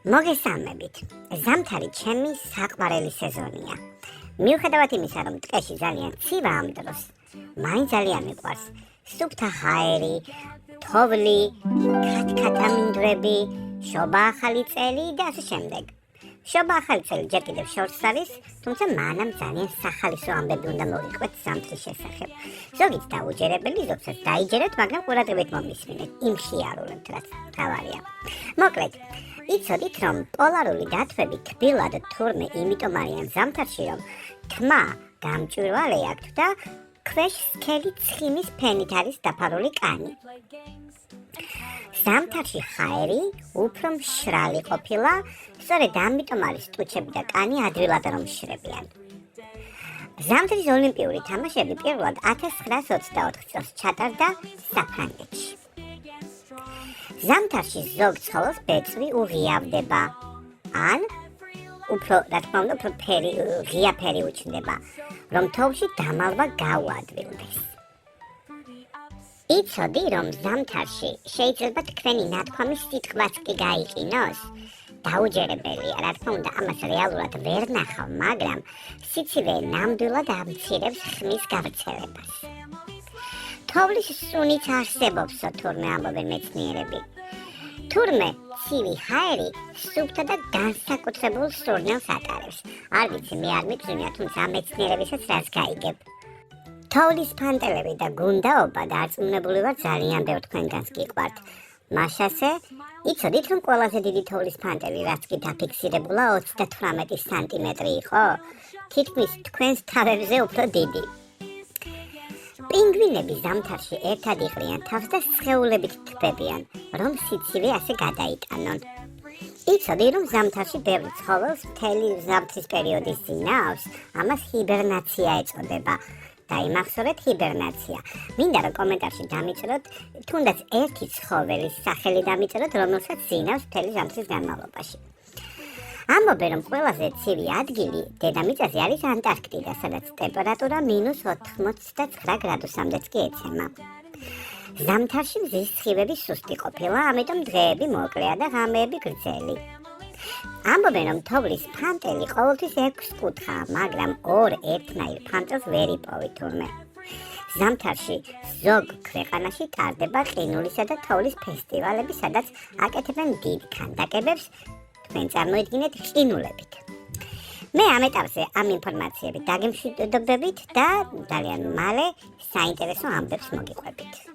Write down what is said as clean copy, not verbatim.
მოგესალმებით. ზამთარი ჩემი საყვარელი სეზონია. მიუხედავად იმისა, რომ ტყეში ძალიან ცივა ამ დროს, მაინც ძალიან მიყვარს. სუფთა ჰაერი, თოვლი, ქათქათა მინდვრები, შობა ახალი წელი და ასე შემდეგ. შობა ახალი წელი ჯერ კიდევ შორს არის, თუმცა მანამ ძალიან სახალისო ამბები უნდა მოვიყვეთ ზამთრის შესახებ. ზოგიც დაუჯერებელი, ზოგსაც დაიჯერეთ, მაგრამ ყურადღებით მომისმინეთ იმ ხიარულებთ, რაც თავარია. მოკლედ, იცოდით, რომ პოლარული დათვები თბილად თურმე იმიტომ არიან ზამთარში, რომ თმა გამჭვირვალე აქვთ და ქვეშ სქელი ცხიმის ფენით არის დაფარული კანი. ზამთარში ჰაერი უფრო მშრალი ყოფილა, სწორედ ამიტომ არის ტუჩები და კანი ადვილად რომ მშრებიან. ზამთრის ოლიმპიური თამაშები პირველად 1924 წელს ჩატარდა საფრანგეთში. ზამთარში ზოგ ცხოველს ბეწვი უღიავდება, ან უფრო, რა თქმა უნდა, უფრო ღია ფერი უჩნდება, რომ თოვლში დამალვა გაუადვილდეს. იცოდი, რომ ზამთარში შეიძლება თქვენი ნათქვამი სიტყვაც კი გაიყინოს? დაუჯერებელია, რა თქმა უნდა, ამას რეალურად ვერ ნახავ, მაგრამ სიცივე ნამდვილად ამცირებს ხმის გავრცელებას. თოვლის სუნიც არსებობსო, თურმე ამბობენ მეცნიერები. თურმე ცივი ჰაერი სუფთა და განსაკუთრებულ სურნელს ატარებს. არ ვიცი, მე არ მიგზნია, თუმცა ამ მეცნიერებისაც რაც გაიგებ. თოვლის ფანტელები და გუნდაობა დარწმუნებული ვარ ძალიან ბევრ თქვენგანს გიყვართ. მაშასე, იცოდით, რომ ყველაზე დიდი თოვლის ფანტელი, რაც კი დაფიქსირებულა 38 სანტიმეტრი იყო? თითქმის თქვენს თავებზე უფრო დიდი. პინგვინები ზამთარში ერთად იყრიან თავს და სხეულებით თბებიან, რომ სიცივე ასე გადაიტანონ. იცოდი, რომ ზამთარში ბევრი ცხოველს მთელი ზამთრის პერიოდის ზინავს, ამას ჰიბერნაცია ეწოდება. დაიმახსოვრეთ ჰიბერნაცია. მინდა რომ კომენტარში დამიწეროთ, თუნდაც ერთი ცხოველის სახელი დამიწეროთ, რომელსაც ზინავს მთელი ზამთრის განმავლობაში. ამბობენ, რომ ყველაზე ცივი ადგილი დედამიწაზე არის ანტარქტიდა, სადაც ტემპერატურა -89 გრადუსამდეც კი ეცემა. ზამთარში მზის სხივები სუსტი ყოფილა, ამიტომ დღეები მოკლეა და ღამეები გრძელი. ამბობენ, რომ თოვლის ფანტელი ყოველთვის 6 კუთხაა, მაგრამ ორ ერთნაირ ფანტელს ვერ იპოვი თურმე. ზამთარში ზოგ ქვეყანაში ტარდება ყინულისა და თოვლის ფესტივალები, სადაც აკეთებენ დიდ ქანდაკებებს, თქვენ წარმოიდგინეთ ყინულებით. მე ამ ეტაპზე ამ ინფორმაციებით დაგემშვიდობებით და ძალიან მალე საინტერესო ამბებს მოგიყვებით.